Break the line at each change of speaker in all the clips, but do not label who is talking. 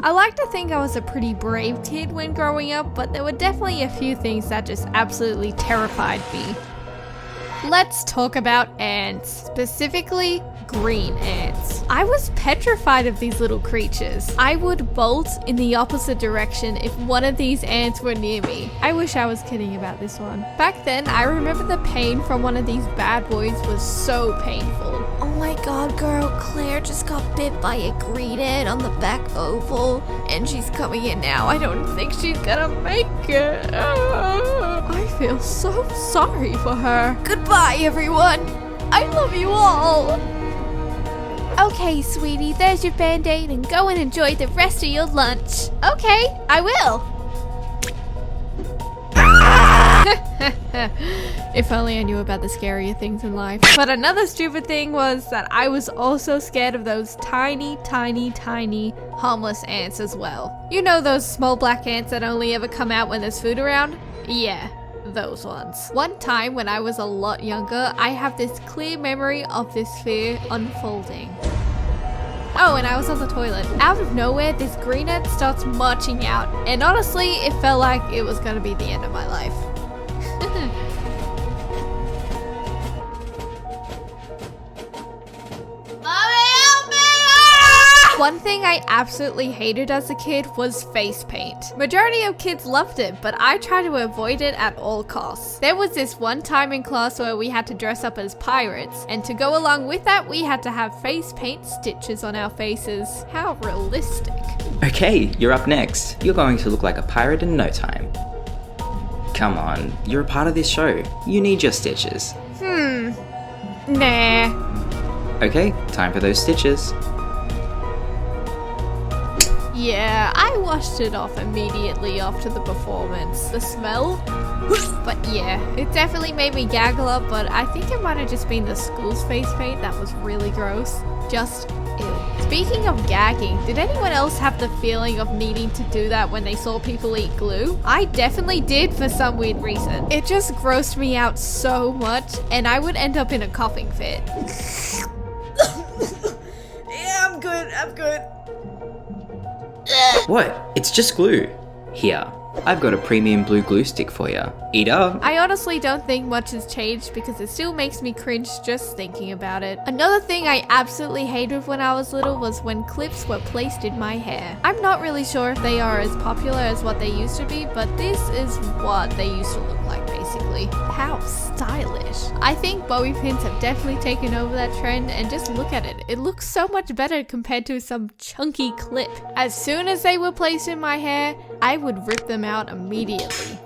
I like to think I was a pretty brave kid when growing up, but there were definitely a few things that just absolutely terrified me. Let's talk about ants, specifically green ants. I was petrified of these little creatures. I would bolt in the opposite direction if one of these ants were near me. I wish I was kidding about this one. Back then, I remember the pain from one of these bad boys was so painful.
Oh my god, girl, Claire just got bit by a green ant on the back oval, and she's coming in now. I don't think she's gonna make it.
I feel so sorry for her.
Goodbye, everyone. I love you all.
Okay, sweetie, there's your band-aid and go and enjoy the rest of your lunch. Okay, I will. If only I knew about the scarier things in life. But another stupid thing was that I was also scared of those tiny, tiny, tiny harmless ants as well. You know those small black ants that only ever come out when there's food around? Yeah. Those ones. One time when I was a lot younger, I have this clear memory of this fear unfolding. Oh, and I was on the toilet. Out of nowhere, this green ant starts marching out, and honestly, it felt like it was gonna be the end of my life. One thing I absolutely hated as a kid was face paint. Majority of kids loved it, but I tried to avoid it at all costs. There was this one time in class where we had to dress up as pirates, and to go along with that, we had to have face paint stitches on our faces. How realistic.
Okay, you're up next. You're going to look like a pirate in no time. Come on, you're a part of this show. You need your stitches.
Nah.
Okay, time for those stitches.
Yeah, I washed it off immediately after the performance. The smell? But yeah, it definitely made me gag a lot, but I think it might have just been the school's face paint that was really gross. Just ew. Speaking of gagging, did anyone else have the feeling of needing to do that when they saw people eat glue? I definitely did for some weird reason. It just grossed me out so much, and I would end up in a coughing fit.
Yeah, I'm good.
What? It's just glue. Here, I've got a premium blue glue stick for you. Eat up.
I honestly don't think much has changed because it still makes me cringe just thinking about it. Another thing I absolutely hated when I was little was when clips were placed in my hair. I'm not really sure if they are as popular as what they used to be, but this is what they used to look like basically. How stylish. I think bobby pins have definitely taken over that trend, and just look at it. It looks so much better compared to some chunky clip. As soon as they were placed in my hair, I would rip them out immediately.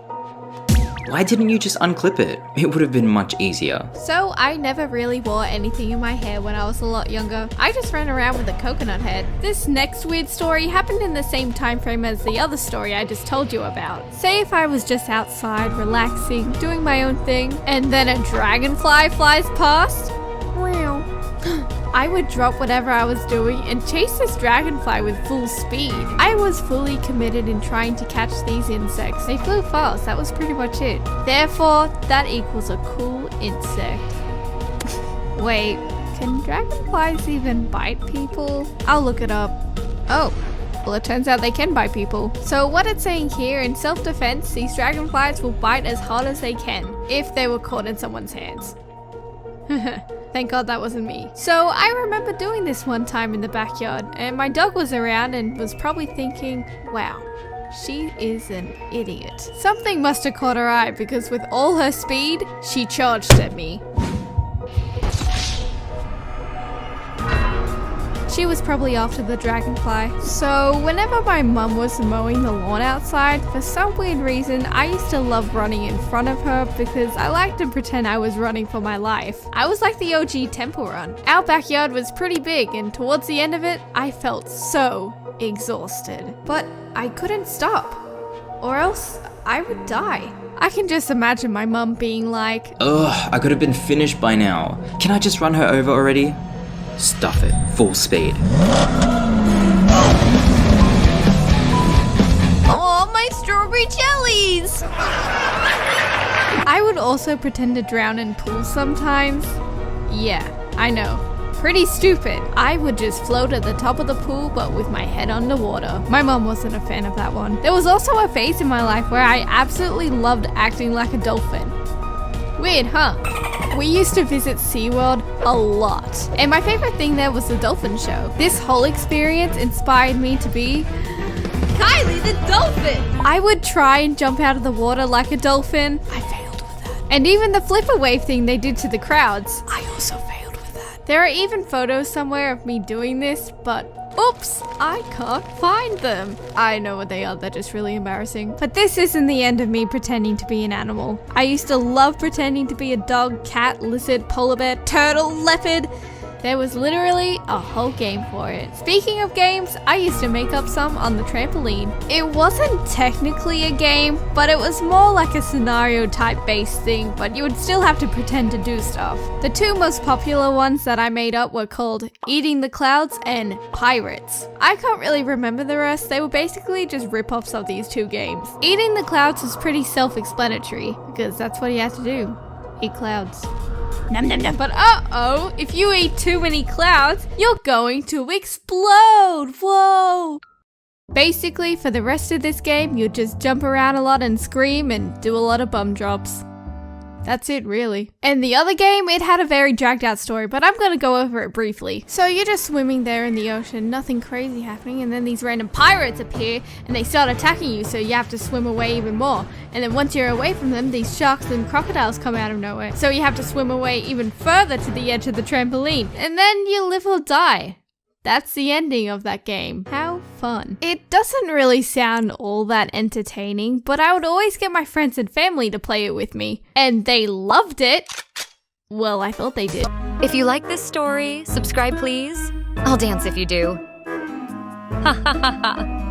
Why didn't you just unclip it? It would have been much easier.
So I never really wore anything in my hair when I was a lot younger. I just ran around with a coconut head. This next weird story happened in the same time frame as the other story I just told you about. Say if I was just outside, relaxing, doing my own thing, and then a dragonfly flies past. Wow. I would drop whatever I was doing and chase this dragonfly with full speed. I was fully committed in trying to catch these insects. They flew fast, that was pretty much it. Therefore, that equals a cool insect. Wait, can dragonflies even bite people? I'll look it up. Oh, well it turns out they can bite people. So what it's saying here, in self-defense, these dragonflies will bite as hard as they can, if they were caught in someone's hands. Thank God that wasn't me. So I remember doing this one time in the backyard, and my dog was around and was probably thinking, wow, she is an idiot. Something must have caught her eye because with all her speed, she charged at me. She was probably after the dragonfly. So whenever my mum was mowing the lawn outside, for some weird reason, I used to love running in front of her because I liked to pretend I was running for my life. I was like the OG temple run. Our backyard was pretty big, and towards the end of it, I felt so exhausted. But I couldn't stop, or else I would die. I can just imagine my mum being like,
Ugh, I could have been finished by now. Can I just run her over already? Stuff it, full speed.
Oh, my strawberry jellies!
I would also pretend to drown in pools sometimes. Yeah, I know. pretty stupid. I would just float at the top of the pool, but with my head underwater. My mom wasn't a fan of that one. There was also a phase in my life where I absolutely loved acting like a dolphin. Weird, huh? We used to visit SeaWorld a lot, and my favorite thing there was the dolphin show. This whole experience inspired me to be Kylie the dolphin! I would try and jump out of the water like a dolphin. I failed with that. And even the flipper wave thing they did to the crowds, I also failed with that. There are even photos somewhere of me doing this, but oops, I can't find them. I know what they are, they're just really embarrassing. But this isn't the end of me pretending to be an animal. I used to love pretending to be a dog, cat, lizard, polar bear, turtle, leopard. There was literally a whole game for it. Speaking of games, I used to make up some on the trampoline. It wasn't technically a game, but it was more like a scenario type based thing, but you would still have to pretend to do stuff. The two most popular ones that I made up were called Eating the Clouds and Pirates. I can't really remember the rest, they were basically just rip-offs of these two games. Eating the Clouds was pretty self-explanatory, because that's what you have to do. Eat clouds. Nom nom nom. But uh-oh, if you eat too many clouds, you're going to explode! Whoa! Basically, for the rest of this game, you just jump around a lot and scream and do a lot of bum drops. That's it, really. And the other game, it had a very dragged out story, but I'm gonna go over it briefly. So you're just swimming there in the ocean, nothing crazy happening, and then these random pirates appear and they start attacking you, so you have to swim away even more. And then once you're away from them, these sharks and crocodiles come out of nowhere. So you have to swim away even further to the edge of the trampoline. And then you live or die. That's the ending of that game. How fun. It doesn't really sound all that entertaining, but I would always get my friends and family to play it with me. And they loved it. Well, I thought they did.
If you like this story, subscribe please. I'll dance if you do. Ha ha ha ha.